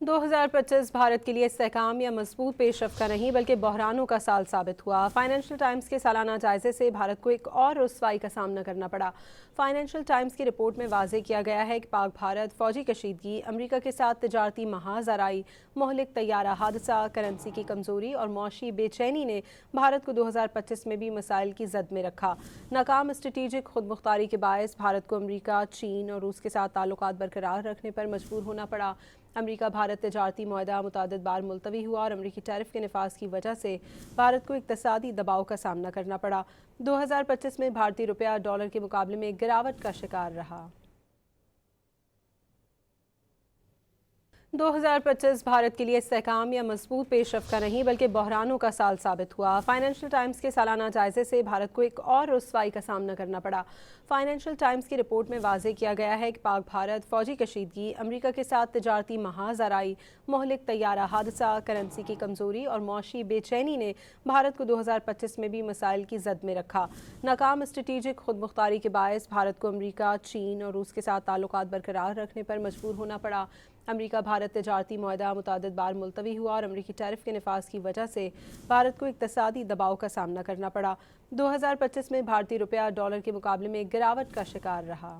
2025 भारत के लिए इस्तेहकाम या मजबूत पेशरफ्त का नहीं बल्कि बहरानों का साल साबित हुआ। फाइनेंशियल टाइम्स के सालाना जायजे से भारत को एक और रुसवाई का सामना करना पड़ा। फाइनेंशियल टाइम्स की रिपोर्ट में वाज़ेह किया गया है कि पाक भारत फौजी कशीदगी, अमरीका के साथ तिजारती महाजराई, मोहलिक तैयारा हादसा, करेंसी की कमज़ोरी और मौशी बेचैनी ने भारत को 2025 में भी मसाइल की जद में रखा। नाकाम स्ट्रेटेजिक खुद मुख्तारी के बायस भारत को अमरीका, चीन और रूस के साथ ताल्लुकात बरकरार रखने पर मजबूर होना पड़ा। अमरीका भारत तिजारती मुआहदा मुतअद्दिद बार मुलतवी हुआ और अमरीकी टैरिफ के नफाज की वजह से भारत को इक्तसादी दबाव का सामना करना पड़ा। 2025 में भारतीय रुपया डॉलर के मुकाबले में गिरावट का शिकार रहा। 2025 भारत के लिए इस्तेहकाम या मजबूत पेशरफ्त का नहीं बल्कि बहरानों का साल साबित हुआ। फाइनेंशियल टाइम्स के सालाना जायजे से भारत को एक और रुसवाई का सामना करना पड़ा। फाइनेंशियल टाइम्स की रिपोर्ट में वाज़ेह किया गया है कि पाक भारत फौजी कशीदगी, अमरीका के साथ तिजारती महाजराई, मोहलिक तैयारा हादसा, करेंसी की कमज़ोरी और मौशी बेचैनी ने भारत को 2025 में भी मसाइल की जद में रखा। नाकाम स्ट्रेटेजिक खुद मुख्तारी के बायस भारत को अमरीका, चीन और रूस के साथ ताल्लुकात बरकरार रखने पर मजबूर होना पड़ा। अमरीका भारत तिजारती मुआहदा मुतअद्दिद बार मुलतवी हुआ और अमरीकी टैरिफ के नफाज की वजह से भारत को इक्तसादी दबाव का सामना करना पड़ा। 2025 में भारतीय रुपया डॉलर के मुकाबले में गिरावट का शिकार रहा।